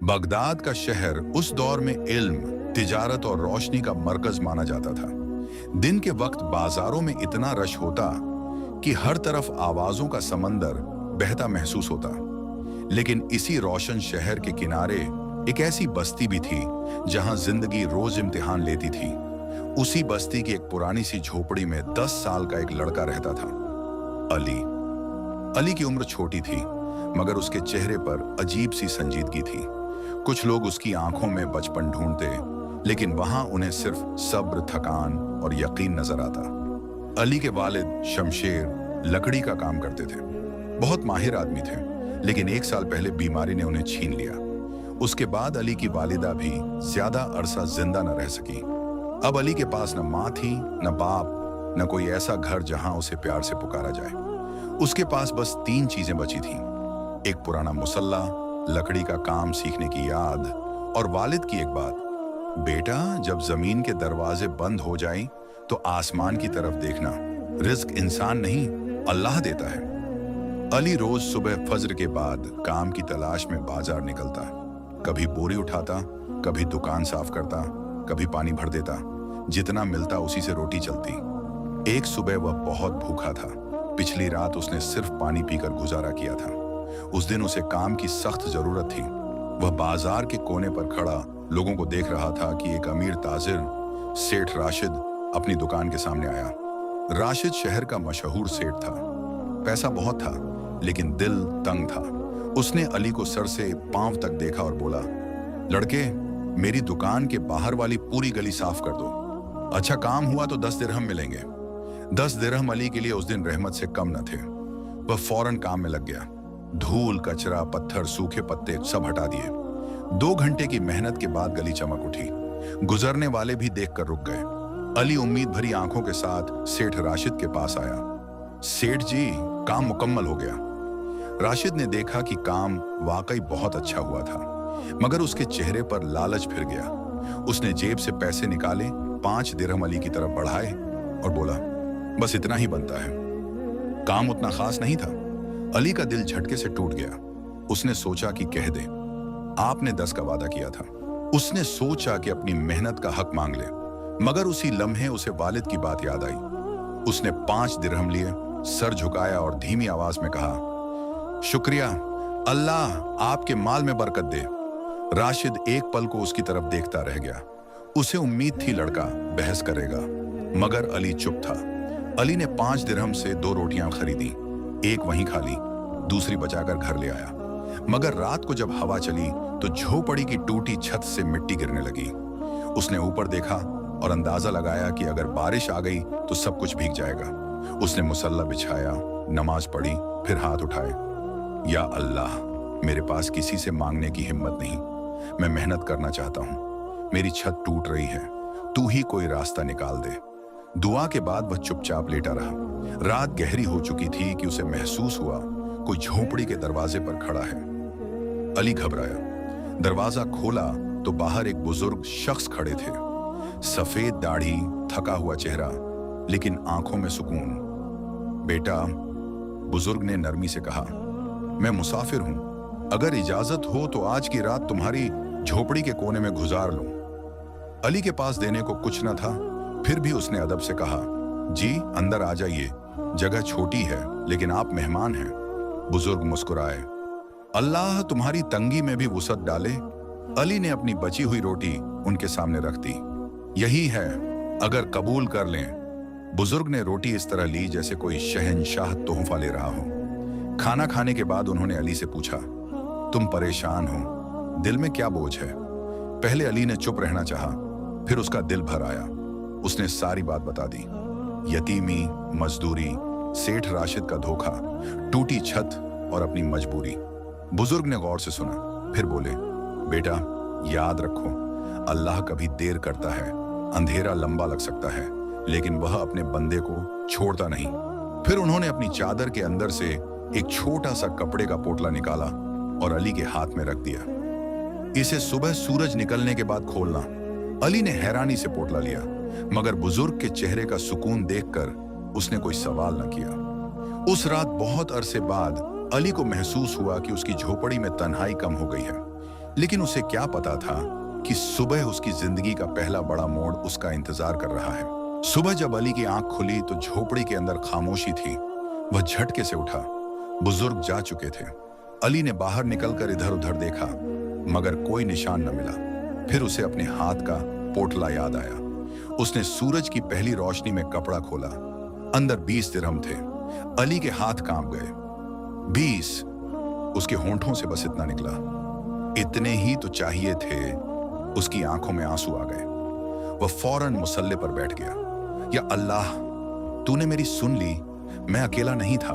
Baghdad का शहर उस दौर में इल्म, तिजारत और रोशनी का मरकज माना जाता था। दिन के वक्त बाजारों में इतना रश होता कि हर तरफ आवाजों का समंदर बहता महसूस होता। लेकिन इसी रोशन शहर के किनारे एक ऐसी बस्ती भी थी जहां जिंदगी रोज इम्तिहान लेती थी। उसी बस्ती की एक पुरानी सी झोपड़ी में 10 साल का एक लड़का रहता था, अली। अली की उम्र छोटी थी, मगर उसके चेहरे पर अजीब सी संजीदगी थी। कुछ लोग उसकी आंखों में बचपन ढूंढते, लेकिन वहां उन्हें सिर्फ सब्र, थकान और यकीन नजर आता। अली के वालिद शमशेर लकड़ी का काम करते थे। बहुत माहिर आदमी थे, लेकिन 1 साल पहले बीमारी ने उन्हें छीन लिया। उसके बाद अली की वालिदा भी ज्यादा अरसा जिंदा न रह सकी। अब अली के पास न माँ थी, न बाप, न कोई ऐसा घर जहां उसे प्यार से पुकारा जाए। उसके पास बस 3 चीजें बची थीं। एक पुराना मुसल्ला, लकड़ी का काम सीखने की याद और वालिद की एक बात, बेटा जब जमीन के दरवाजे बंद हो जाएं तो आसमान की तरफ देखना, रिज्क इंसान नहीं अल्लाह देता है। अली रोज सुबह फज्र के बाद काम की तलाश में बाजार निकलता। कभी बोरी उठाता, कभी दुकान साफ करता, कभी पानी भर देता। जितना मिलता उसी से रोटी चलती। एक सुबह वह बहुत भूखा था। पिछली रात उसने सिर्फ पानी पीकर गुजारा किया था। उस दिन उसे काम की सख्त जरूरत थी। वह बाजार के कोने पर खड़ा लोगों को देख रहा था कि एक अमीर ताजिर सेठ राशिद अपनी दुकान के सामने आया। राशिद शहर का मशहूर सेठ था। पैसा बहुत था, लेकिन दिल तंग था। उसने अली को सर से पांव तक देखा और बोला, लड़के, मेरी दुकान के बाहर वाली पूरी गली साफ कर दो। अच्छा काम हुआ तो 10 दिरहम मिलेंगे। 10 दिरहम अली के लिए उस दिन रहमत से कम न थे। वह फौरन काम में लग गया। धूल, कचरा, पत्थर, सूखे पत्ते सब हटा दिए। 2 घंटे की मेहनत के बाद गली चमक उठी। गुजरने वाले भी देखकर रुक गए। अली उम्मीद भरी आंखों के साथ सेठ राशिद के पास आया। सेठ जी, काम मुकम्मल हो गया। राशिद ने देखा कि काम वाकई बहुत अच्छा हुआ था, मगर उसके चेहरे पर लालच फिर गया। उसने जेब से पैसे निकाले, 5 दिरहम अली की तरफ बढ़ाए और बोला, बस इतना ही बनता है। काम उतना खास नहीं था। अली का दिल झटके से टूट गया। उसने सोचा कि कह दे, आपने 10 का वादा किया था। उसने सोचा कि अपनी मेहनत का हक मांग ले, मगर उसी लम्हे उसे वालिद की बात याद आई। उसने 5 दिरहम लिए, सर झुकाया और धीमी आवाज में कहा, शुक्रिया, अल्लाह आपके माल में बरकत दे। राशिद एक पल को उसकी तरफ देखता रह गया। उसे उम्मीद थी लड़का बहस करेगा, मगर अली चुप था। अली ने 5 दिरहम से 2 रोटियां खरीदी। एक वहीं खा ली, दूसरी बचाकर घर ले आया। मगर रात को जब हवा चली तो झोपड़ी की टूटी छत से मिट्टी गिरने लगी। उसने ऊपर देखा और अंदाजा लगाया कि अगर बारिश आ गई तो सब कुछ भीग जाएगा। उसने मुसल्ला बिछाया, नमाज पढ़ी, फिर हाथ उठाए, या अल्लाह, मेरे पास किसी से मांगने की हिम्मत नहीं। मैं मेहनत करना चाहता हूँ। मेरी छत टूट रही है, तू ही कोई रास्ता निकाल दे। दुआ के बाद वह चुपचाप लेटा रहा। रात गहरी हो चुकी थी कि उसे महसूस हुआ कोई झोपड़ी के दरवाजे पर खड़ा है। अली घबराया। दरवाजा खोला तो बाहर एक बुजुर्ग शख्स खड़े थे। सफेद दाढ़ी, थका हुआ चेहरा, लेकिन आंखों में सुकून। बेटा, बुजुर्ग ने नरमी से कहा, मैं मुसाफिर हूं। अगर इजाजत हो तो आज की रात तुम्हारी झोपड़ी के कोने में गुजार लूं। अली के पास देने को कुछ न था, फिर भी उसने अदब से कहा, जी अंदर आ जाइए, जगह छोटी है लेकिन आप मेहमान हैं। बुजुर्ग मुस्कुराए, अल्लाह तुम्हारी तंगी में भी वुसअत डाले। अली ने अपनी बची हुई रोटी उनके सामने रख दी। यही है, अगर कबूल कर लें। बुजुर्ग ने रोटी इस तरह ली जैसे कोई शहंशाह तोहफा ले रहा हो। खाना खाने के बाद उन्होंने अली से पूछा, तुम परेशान हो, दिल में क्या बोझ है? पहले अली ने चुप रहना चाहा, फिर उसका दिल भर आया। उसने सारी बात बता दी। यतीमी, मजदूरी, सेठ राशिद का धोखा, टूटी छत और अपनी मजबूरी। बुजुर्ग ने गौर से सुना, फिर बोले, बेटा याद रखो, अल्लाह कभी देर करता है। अंधेरा लंबा लग सकता है, लेकिन वह अपने बंदे को छोड़ता नहीं। फिर उन्होंने अपनी चादर के अंदर से एक छोटा सा कपड़े का पोटला निकाला और अली के हाथ में रख दिया। इसे सुबह सूरज निकलने के बाद खोलना। अली ने हैरानी से पोटला लिया, मगर बुजुर्ग के चेहरे का सुकून देखकर उसने कोई सवाल न किया। उस रात बहुत अरसे बाद अली को महसूस हुआ कि उसकी झोपड़ी में तन्हाई कम हो गई है। लेकिन उसे क्या पता था कि सुबह उसकी जिंदगी का पहला बड़ा मोड़ उसका इंतजार कर रहा है। सुबह जब अली की आंख खुली तो झोपड़ी के अंदर खामोशी थी। वह झटके से उठा। बुजुर्ग जा चुके थे। अली ने बाहर निकलकर इधर उधर देखा, मगर कोई निशान न मिला। फिर उसे अपने हाथ का पोटला याद आया। उसने सूरज की पहली रोशनी में कपड़ा खोला। अंदर 20 दिरहम थे। अली के हाथ कांप गए। 20! उसके होंठों से बस इतना निकला। इतने ही तो चाहिए थे। उसकी आंखों में आंसू आ गए। वह फौरन मुसल्ले पर बैठ गया। या अल्लाह, तूने मेरी सुन ली। मैं अकेला नहीं था,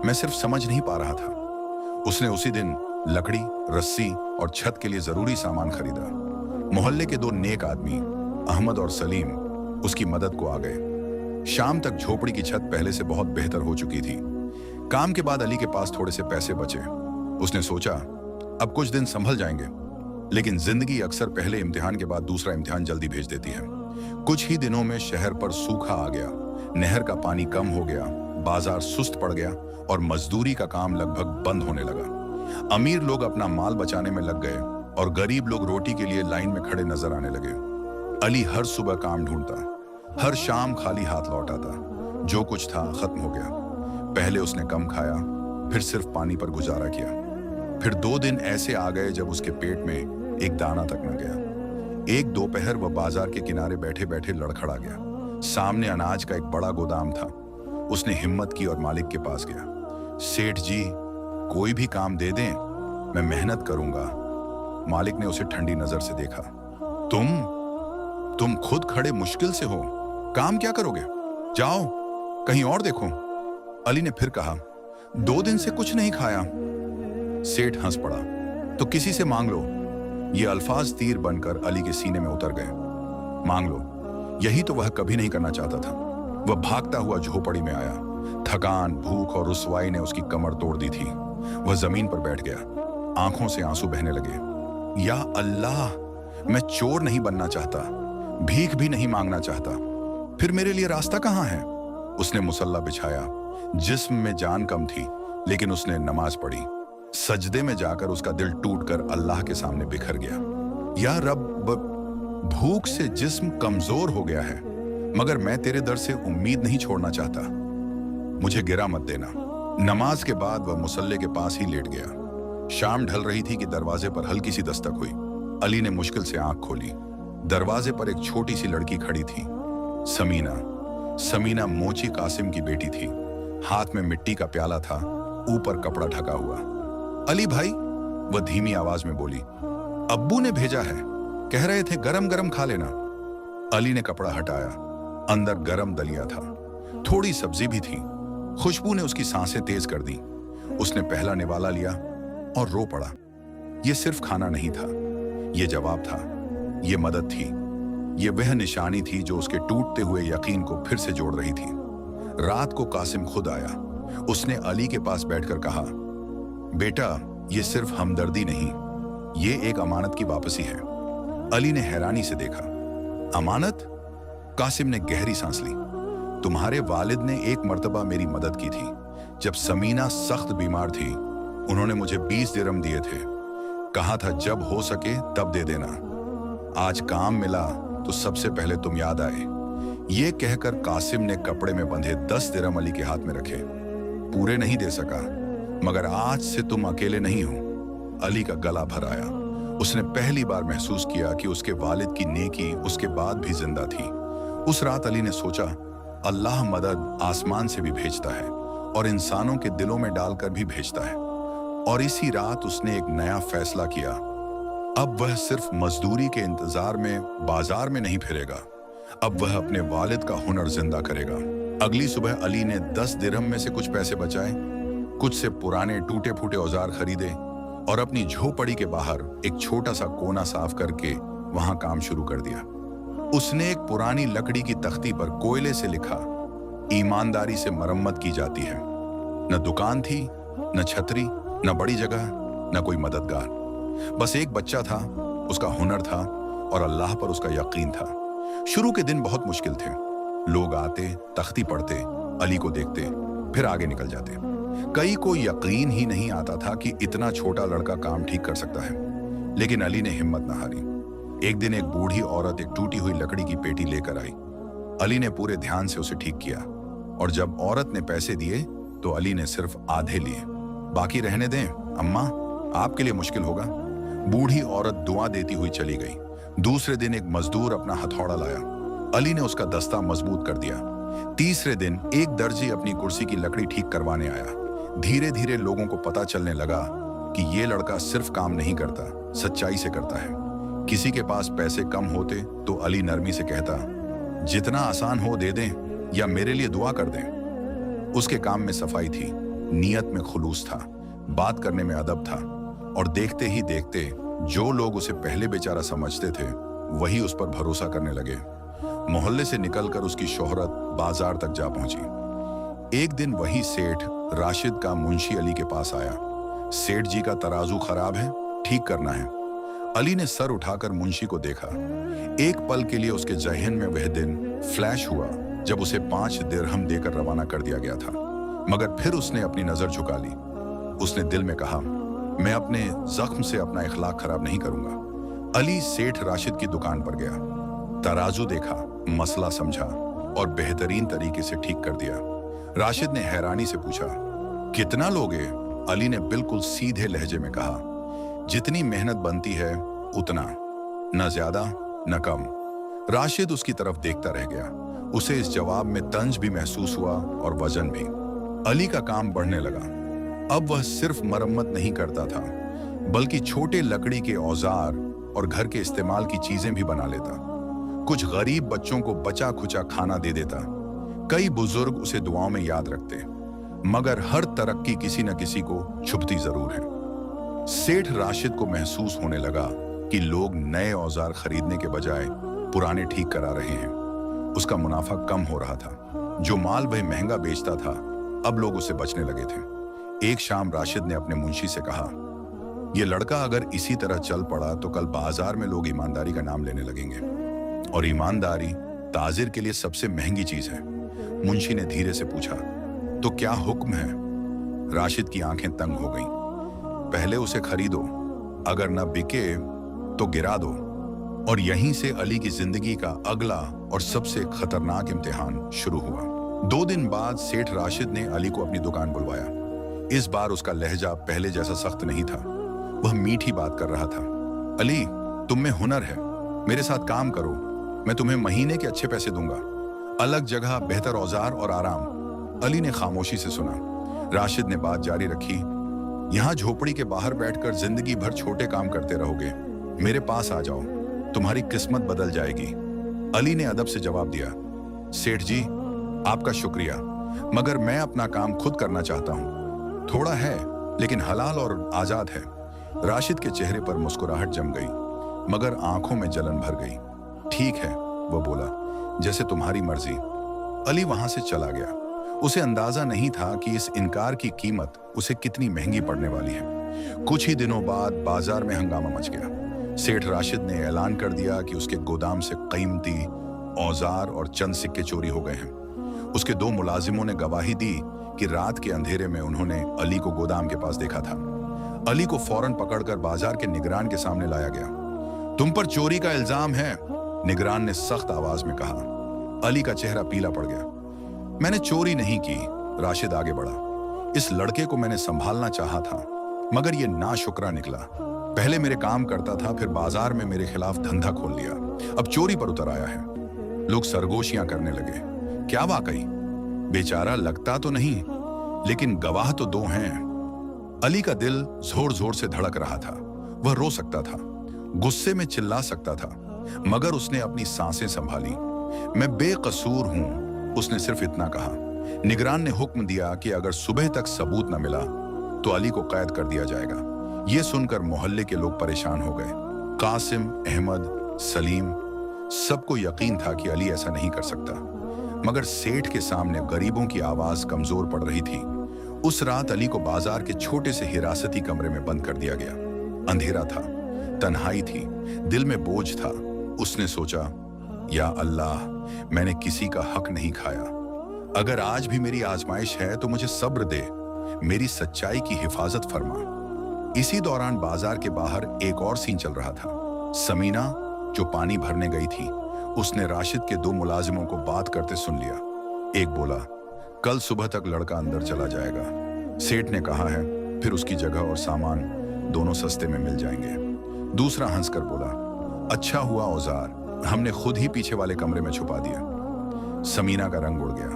मैं सिर्फ समझ नहीं पा रहा था। उसने उसी दिन लकड़ी, रस्सी और छत के लिए जरूरी सामान खरीदा। मोहल्ले के 2 नेक आदमी, अहमद और सलीम, उसकी मदद को आ गए। शाम तक झोपड़ी की छत पहले से बहुत बेहतर हो चुकी थी। काम के बाद अली के पास थोड़े से पैसे बचे। उसने सोचा अब कुछ दिन संभल जाएंगे। लेकिन जिंदगी अक्सर पहले इम्तिहान के बाद दूसरा इम्तिहान जल्दी भेज देती है। कुछ ही दिनों में शहर पर सूखा आ गया। नहर का पानी कम हो गया, बाजार सुस्त पड़ गया और मजदूरी का काम लगभग बंद होने लगा। अमीर लोग अपना माल बचाने में लग गए और गरीब लोग रोटी के लिए लाइन में खड़े नजर आने लगे। अली हर सुबह काम ढूंढता, हर शाम खाली हाथ लौट आता। जो कुछ था खत्म हो गया। पहले उसने कम खाया, फिर सिर्फ पानी पर गुजारा किया। फिर 2 दिन ऐसे आ गए जब उसके पेट में एक दाना तक न गया। एक दोपहर वह बाजार के किनारे बैठे बैठे लड़खड़ा गया। सामने अनाज का एक बड़ा गोदाम था। उसने हिम्मत की और मालिक के पास गया। सेठ जी, कोई भी काम दे दें, मैं मेहनत करूंगा। मालिक ने उसे ठंडी नजर से देखा। तुम खुद खड़े मुश्किल से हो, काम क्या करोगे? जाओ कहीं और देखो। अली ने फिर कहा, 2 दिन से कुछ नहीं खाया। सेठ हंस पड़ा। तो किसी से मांग लो। ये अल्फाज तीर बनकर अली के सीने में उतर गए। मांग लो, यही तो वह कभी नहीं करना चाहता था। वह भागता हुआ झोपड़ी में आया। थकान, भूख और रुसवाई ने उसकी कमर तोड़ दी थी। वह जमीन पर बैठ गया। आंखों से आंसू बहने लगे। या अल्लाह, मैं चोर नहीं बनना चाहता, भीख भी नहीं मांगना चाहता। फिर मेरे लिए रास्ता कहाँ है? उसने मुसल्ला बिछाया। जिस्म में जान कम थी, लेकिन उसने नमाज पढ़ी। सजदे में जाकर उसका दिल टूटकर अल्लाह के सामने बिखर गया। या रब, भूख से जिस्म कमजोर हो गया है, मगर मैं तेरे दर से उम्मीद नहीं छोड़ना चाहता। मुझे गिरा मत देना। नमाज के बाद वह मुसल्ले के पास ही लेट गया। शाम ढल रही थी कि दरवाजे पर हल्की सी दस्तक हुई। अली ने मुश्किल से आंख खोली। दरवाजे पर एक छोटी सी लड़की खड़ी थी। समीना मोची कासिम की बेटी थी। हाथ में मिट्टी का प्याला था, ऊपर कपड़ा ढका हुआ। अली भाई, वह धीमी आवाज में बोली, अब्बू ने भेजा है, कह रहे थे गरम गरम खा लेना। अली ने कपड़ा हटाया। अंदर गरम दलिया था, थोड़ी सब्जी भी थी। खुशबू ने उसकी सांसें तेज कर दी। उसने पहला निवाला लिया और रो पड़ा। यह सिर्फ खाना नहीं था, यह जवाब था, यह मदद थी, यह वह निशानी थी जो उसके टूटते हुए यकीन को फिर से जोड़ रही थी। रात को कासिम खुद आया। उसने अली के पास बैठकर कहा, बेटा, यह सिर्फ हमदर्दी नहीं, यह एक अमानत की वापसी है। अली ने हैरानी से देखा। अमानत? कासिम ने गहरी सांस ली। तुम्हारे वालिद ने एक मर्तबा मेरी मदद की थी। जब समीना सख्त बीमार थी, उन्होंने मुझे 20 दिरहम दिए थे। कहा था जब हो सके तब दे देना। आज काम मिला तो सबसे पहले तुम याद आए। ये कहकर कासिम ने कपड़े में बंधे 10 दिरहम अली के हाथ में रखे। पूरे नहीं दे सका, मगर आज से तुम अकेले नहीं हो। अली का गला भर आया। उसने पहली बार महसूस किया कि उसके वालिद की नेकी उसके बाद भी जिंदा थी। उस रात अली ने सोचा, अल्लाह मदद आसमान से भी भेजता है और इंसानों के दिलों में डालकर भी भेजता है। और इसी रात उसने एक नया फैसला किया। अब वह सिर्फ मजदूरी के इंतजार में बाजार में नहीं फिरेगा, अब वह अपने वालिद का हुनर जिंदा करेगा। अगली सुबह अली ने 10 दिरहम में से कुछ पैसे बचाए, कुछ से पुराने टूटे फूटे औजार खरीदे और अपनी झोपड़ी के बाहर एक छोटा सा कोना साफ करके वहां काम शुरू कर दिया। उसने एक पुरानी लकड़ी की तख्ती पर कोयले से लिखा, ईमानदारी से मरम्मत की जाती है। न दुकान थी, न छतरी, न बड़ी जगह, न कोई मददगार। बस एक बच्चा था, उसका हुनर था और अल्लाह पर उसका यकीन था। शुरू के दिन बहुत मुश्किल थे। लोग आते, तख्ती पढ़ते, अली को देखते, फिर आगे निकल जाते। कई को यकीन ही नहीं आता था कि इतना छोटा लड़का काम ठीक कर सकता है। लेकिन अली ने हिम्मत न हारी। एक दिन एक बूढ़ी औरत एक टूटी हुई लकड़ी की पेटी लेकर आई। अली ने पूरे ध्यान से उसे ठीक किया, और जब औरत ने पैसे दिए तो अली ने सिर्फ आधे लिए। बाकी रहने दें अम्मा, आपके लिए मुश्किल होगा। बूढ़ी औरत दुआ देती हुई चली गई। दूसरे दिन एक मजदूर अपना हथौड़ा लाया। अली ने उसका दस्ता मजबूत कर दिया। तीसरे दिन एक दर्जी अपनी कुर्सी की लकड़ी ठीक करवाने आया। धीरे धीरे लोगों को पता चलने लगा कि ये लड़का सिर्फ काम नहीं करता, सच्चाई से करता है। किसी के पास पैसे कम होते तो अली नरमी से कहता, जितना आसान हो दे दें या मेरे लिए दुआ कर दें। उसके काम में सफाई थी, नियत में खुलूस था, बात करने में अदब था, और देखते ही देखते जो लोग उसे पहले बेचारा समझते थे वही उस पर भरोसा करने लगे। मोहल्ले से निकलकर उसकी शोहरत बाजार तक जा पहुंची। एक दिन वही सेठ राशिद का मुंशी अली के पास आया। सेठ जी का तराजू खराब है, ठीक करना है। अली ने सर उठाकर मुंशी को देखा। एक पल के लिए उसके जहन में वह दिन फ्लैश हुआ जब उसे 5 दिरहम देकर रवाना कर दिया गया था, मगर फिर उसने अपनी नजर झुका ली। उसने दिल में कहा, मैं अपने जख्म से अपना इखलाक खराब नहीं करूंगा। अली सेठ राशिद की दुकान पर गया, तराजू देखा, मसला समझा और बेहतरीन तरीके से ठीक कर दिया। राशिद ने हैरानी से पूछा, कितना लोगे? अली ने बिल्कुल सीधे लहजे में कहा, जितनी मेहनत बनती है उतना, न ज्यादा न कम। राशिद उसकी तरफ देखता रह गया। उसे इस जवाब में तंज भी महसूस हुआ और वजन भी। अली का काम बढ़ने लगा। अब वह सिर्फ मरम्मत नहीं करता था, बल्कि छोटे लकड़ी के औजार और घर के इस्तेमाल की चीजें भी बना लेता। कुछ गरीब बच्चों को बचा खुचा खाना दे देता। कई बुजुर्ग उसे दुआओं में याद रखते, मगर हर तरक्की किसी न किसी को छुपती जरूर है। सेठ राशिद को महसूस होने लगा कि लोग नए औजार खरीदने के बजाय पुराने ठीक करा रहे हैं। उसका मुनाफा कम हो रहा था। जो माल वह महंगा बेचता था, अब लोग उसे बचने लगे थे। एक शाम राशिद ने अपने मुंशी से कहा, यह लड़का अगर इसी तरह चल पड़ा तो कल बाजार में लोग ईमानदारी का नाम लेने लगेंगे, और ईमानदारी ताजिर के लिए सबसे महंगी चीज है। मुंशी ने धीरे से पूछा, तो क्या हुक्म है? राशिद की आंखें तंग हो गईं। पहले उसे खरीदो, अगर न बिके तो गिरा दो। और यहीं से अली की जिंदगी का अगला और सबसे खतरनाक इम्तिहान शुरू हुआ। 2 दिन बाद सेठ राशिद ने अली को अपनी दुकान बुलवाया। इस बार उसका लहजा पहले जैसा सख्त नहीं था। वह मीठी बात कर रहा था। अली, तुम में हुनर है, मेरे साथ काम करो, मैं तुम्हें महीने के अच्छे पैसे दूंगा। अलग जगह, बेहतर औजार और आराम। अली ने खामोशी से सुना। राशिद ने बात जारी रखी, यहाँ झोपड़ी के बाहर बैठकर जिंदगी भर छोटे काम करते रहोगे, मेरे पास आ जाओ, तुम्हारी किस्मत बदल जाएगी। अली ने अदब से जवाब दिया, सेठ जी आपका शुक्रिया, मगर मैं अपना काम खुद करना चाहता हूँ। थोड़ा है लेकिन हलाल और आजाद है। राशिद के चेहरे पर मुस्कुराहट जम गई, मगर आंखों में जलन भर गई। ठीक है, वो बोला, जैसे तुम्हारी मर्जी। अली वहां से चला गया। उसे अंदाजा नहीं था कि इस इनकार की कीमत उसे कितनी महंगी पड़ने वाली है। कुछ ही दिनों बाद बाजार में हंगामा मच गया। सेठ राशिद ने ऐलान कर दिया कि उसके गोदाम से कीमती औजार और चंद सिक्के चोरी हो गए हैं। उसके 2 मुलाजिमों ने गवाही दी कि रात के अंधेरे में उन्होंने अली को गोदाम के पास देखा था। अली को फौरन पकड़कर बाजार के निगरान के सामने लाया गया। तुम पर चोरी का इल्जाम है, निगरान ने सख्त आवाज में कहा। अली का चेहरा पीला पड़ गया। मैंने चोरी नहीं की, राशिद आगे बढ़ा। इस लड़के को मैंने संभालना चाहा था, मगर ये नाशुक्रा निकला। पहले मेरे काम करता था, फिर बाजार में मेरे खिलाफ धंधा खोल लिया, अब चोरी पर उतर आया है। लोग सरगोशियां करने लगे। क्या वाकई? बेचारा लगता तो नहीं, लेकिन गवाह तो 2 हैं। अली का दिल जोर जोर से धड़क रहा था। वह रो सकता था, गुस्से में चिल्ला सकता था, मगर उसने अपनी सांसें संभाली। मैं बेकसूर हूं, उसने सिर्फ इतना कहा। निगरान ने हुक्म दिया कि अगर सुबह तक सबूत न मिला तो अली को कैद कर दिया जाएगा। यह सुनकर मोहल्ले के लोग परेशान हो गए। कासिम, अहमद, सलीम, सबको यकीन था कि अली ऐसा नहीं कर सकता, मगर सेठ के सामने गरीबों की आवाज कमजोर पड़ रही थी। उस रात अली को बाजार के छोटे से हिरासती कमरे में बंद कर दिया गया। अंधेरा था, तन्हाई थी, दिल में बोझ था। उसने सोचा, या अल्लाह, मैंने किसी का हक नहीं खाया। अगर आज भी मेरी आजमाइश है तो मुझे सब्र दे, मेरी सच्चाई की हिफाजत फरमा। इसी दौरान बाजार के बाहर एक और सीन चल रहा था। समीना, जो पानी भरने गई थी, उसने राशिद के दो मुलाजिमों को बात करते सुन लिया। एक बोला, कल सुबह तक लड़का अंदर चला जाएगा, सेठ ने कहा है, फिर उसकी जगह और सामान दोनों सस्ते में मिल जाएंगे। दूसरा हंसकर बोला, अच्छा हुआ औजार हमने खुद ही पीछे वाले कमरे में छुपा दिया। समीना का रंग उड़ गया।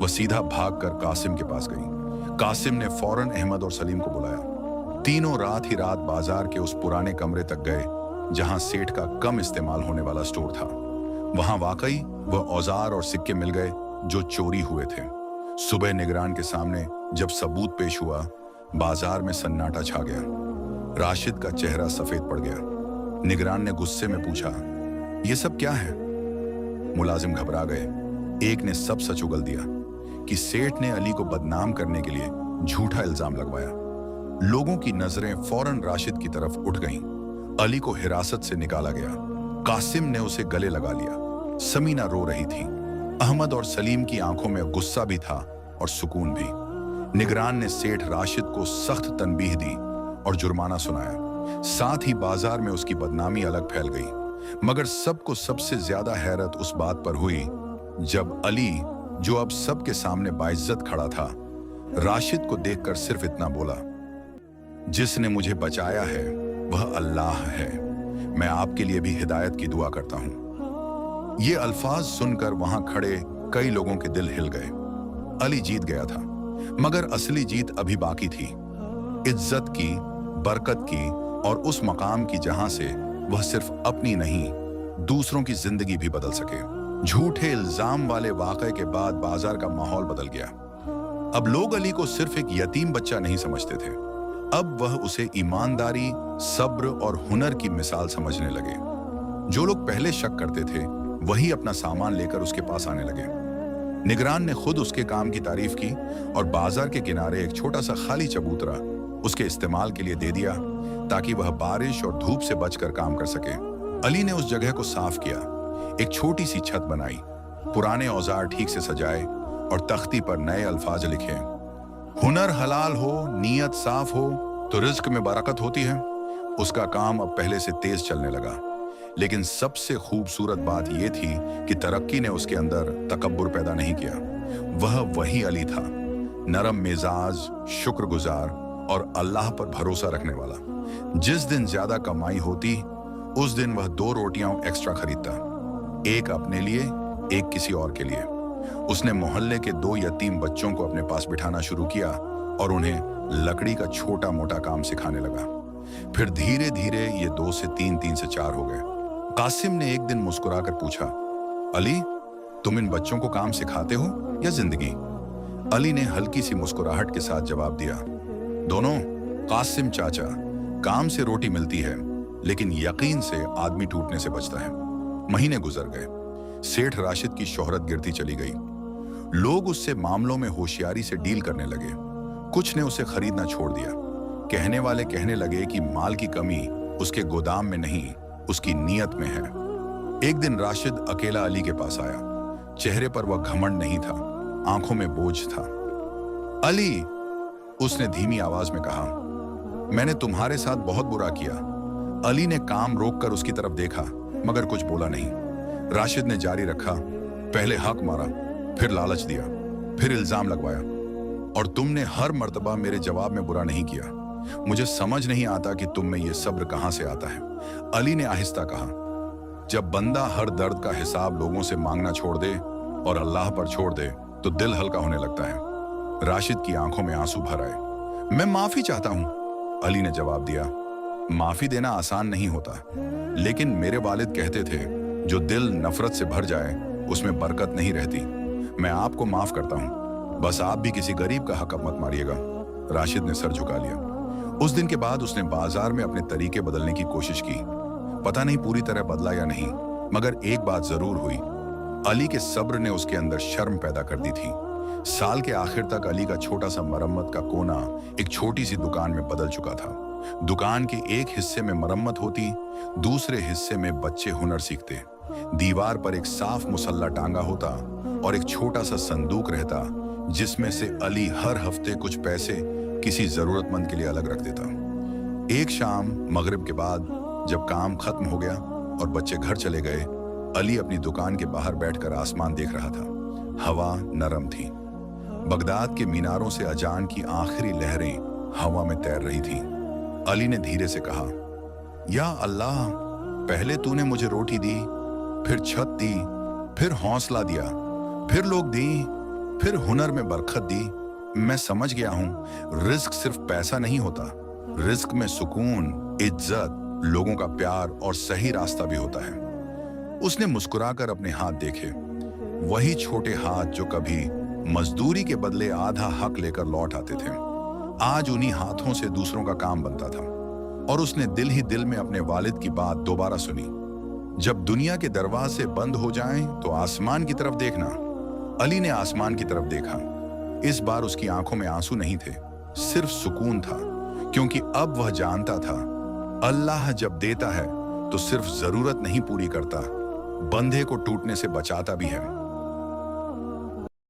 वह सीधा भागकर कासिम के पास गई। कासिम ने फौरन अहमद और सलीम को बुलाया। तीनों रात ही रात बाजार के उस पुराने कमरे तक गए जहां सेठ का कम इस्तेमाल होने वाला स्टोर था। वहां वाकई वह औजार और सिक्के मिल गए जो चोरी हुए थे। सुबह निगरान के सामने जब सबूत पेश हुआ, बाजार में सन्नाटा छा गया। राशिद का चेहरा सफेद पड़ गया। निगरान ने गुस्से में पूछा, यह सब क्या है? मुलाजिम घबरा गए। एक ने सब सच उगल दिया कि सेठ ने अली को बदनाम करने के लिए झूठा इल्जाम लगवाया। लोगों की नजरें फौरन राशिद की तरफ उठ गईं। अली को हिरासत से निकाला गया। कासिम ने उसे गले लगा लिया। समीना रो रही थी। अहमद और सलीम की आंखों में गुस्सा भी था और सुकून भी। निगरान ने सेठ राशिद को सख्त तनबीह दी और जुर्माना सुनाया। साथ ही बाजार में उसकी बदनामी अलग फैल गई। मगर सबको सबसे ज्यादा हैरत उस बात पर हुई जब अली, जो अब सबके सामने बाइज्जत खड़ा था, राशिद को देखकर सिर्फ इतना बोला, जिसने मुझे बचाया है वह अल्लाह है। मैं आपके लिए भी हिदायत की दुआ करता हूं। ये अल्फाज सुनकर वहां खड़े कई लोगों के दिल हिल गए। अली जीत गया था, मगर असली जीत अभी बाकी थी। इज्जत की, बरकत की और उस मकाम की जहां से वह सिर्फ अपनी नहीं, दूसरों की जिंदगी भी बदल सके। झूठे इल्जाम वाले वाकये के बाद बाजार का माहौल बदल गया। अब लोग अली को सिर्फ एक यतीम बच्चा नहीं समझते थे। अब वह उसे ईमानदारी, सब्र और हुनर की मिसाल समझने लगे। जो लोग पहले शक करते थे, वही अपना सामान लेकर उसके पास आने लगे। निगरान ने खुद उसके काम की तारीफ की और बाजार के किनारे एक छोटा सा खाली चबूतरा उसके इस्तेमाल के लिए दे दिया ताकि वह बारिश और धूप से बचकर काम कर सके। अली ने उस जगह को साफ किया, एक छोटी सी छत बनाई, पुराने औजार ठीक से सजाए और तख्ती पर नए अल्फाज लिखे, हुनर हलाल हो, नीयत साफ हो तो रिज्क में बरकत होती है। उसका काम अब पहले से तेज चलने लगा। लेकिन सबसे खूबसूरत बात यह थी कि तरक्की ने उसके अंदर तकब्बुर पैदा नहीं किया। वह वही अली था, नरम मिजाज, शुक्रगुजार और अल्लाह पर भरोसा रखने वाला। जिस दिन ज्यादा कमाई होती, उस दिन वह 2 रोटियां एक्स्ट्रा खरीदता, एक अपने लिए, एक किसी और के लिए। उसने मोहल्ले के 2 यतीम बच्चों को अपने पास बिठाना शुरू किया और उन्हें लकड़ी का छोटा मोटा काम सिखाने लगा। फिर धीरे धीरे ये 2 से 3, 3 से 4 हो गए। कासिम ने एक दिन मुस्कुराकर पूछा, अली, तुम इन बच्चों को काम सिखाते हो या जिंदगी? अली ने हल्की सी मुस्कुराहट के साथ जवाब दिया, दोनों। कासिम चाचा, काम से रोटी मिलती है, लेकिन यकीन से आदमी टूटने से बचता है। महीने गुजर गए। सेठ राशिद की शोहरत गिरती चली गई। लोग उससे मामलों में होशियारी से डील करने लगे। कुछ ने उसे खरीदना छोड़ दिया। कहने वाले कहने लगे कि माल की कमी उसके गोदाम में नहीं, उसकी नीयत में है। एक दिन राशिद अकेला अली के पास आया। चेहरे पर वह घमंड नहीं था, आंखों में बोझ था। अली, उसने धीमी आवाज में कहा, मैंने तुम्हारे साथ बहुत बुरा किया। अली ने काम रोककर उसकी तरफ देखा, मगर कुछ बोला नहीं। राशिद ने जारी रखा, पहले हक मारा, फिर लालच दिया, फिर इल्जाम लगवाया, और तुमने हर मर्तबा मेरे जवाब में बुरा नहीं किया। मुझे समझ नहीं आता कि तुम में ये सब्र कहां से आता है। अली ने आहिस्ता कहा, जब बंदा हर दर्द का हिसाब लोगों से मांगना छोड़ दे और अल्लाह पर छोड़ दे तो दिल हल्का होने लगता है। राशिद की आंखों में आंसू भर आए। मैं माफी चाहता हूं, अली ने जवाब दिया। माफी देना आसान नहीं होता, लेकिन मेरे वालिद कहते थे, जो दिल नफरत से भर जाए उसमें बरकत नहीं रहती। मैं आपको माफ करता हूं, बस आप भी किसी गरीब का हक मत मारिएगा। राशिद ने सर झुका लिया। उस दिन के बाद उसने बाजार में अपने तरीके बदलने की कोशिश की। पता नहीं पूरी तरह बदला या नहीं, मगर एक बात जरूर हुई, अली के सब्र ने उसके अंदर शर्म पैदा कर दी थी। साल के आखिर तक अली का छोटा सा मरम्मत का कोना एक छोटी सी दुकान में बदल चुका था। दुकान के एक हिस्से में मरम्मत होती, दूसरे हिस्से में बच्चे हुनर सीखते। दीवार पर एक साफ मुसल्ला टांगा होता और एक छोटा सा संदूक रहता, जिसमें से अली हर हफ्ते कुछ पैसे किसी जरूरतमंद के लिए अलग रख देता। एक शाम मगरिब के बाद जब काम खत्म हो गया और बच्चे घर चले गए, अली अपनी दुकान के बाहर बैठकर आसमान देख रहा था। हवा नरम थी। बगदाद के मीनारों से अजान की आखिरी लहरें हवा में तैर रही थीं। अली ने धीरे से कहा, या अल्लाह, पहले तूने मुझे रोटी दी, फिर छत दी, फिर हौसला दिया, फिर लोग दी, फिर हुनर में बरकत दी। मैं समझ गया हूं, रिस्क सिर्फ पैसा नहीं होता, रिस्क में सुकून, इज्जत, लोगों का प्यार और सही रास्ता भी होता है। उसने मुस्कुराकर अपने हाथ देखे, वही छोटे हाथ जो कभी मजदूरी के बदले आधा हक लेकर लौट आते थे। आज उन्हीं हाथों से दूसरों का काम बनता था। और उसने दिल ही दिल में अपने वालिद की बात दोबारा सुनी, जब दुनिया के दरवाजे बंद हो जाएं तो आसमान की तरफ देखना। अली ने आसमान की तरफ देखा। इस बार उसकी आंखों में आंसू नहीं थे, सिर्फ सुकून था, क्योंकि अब वह जानता था, अल्लाह जब देता है तो सिर्फ जरूरत नहीं पूरी करता, बंधे को टूटने से बचाता भी है।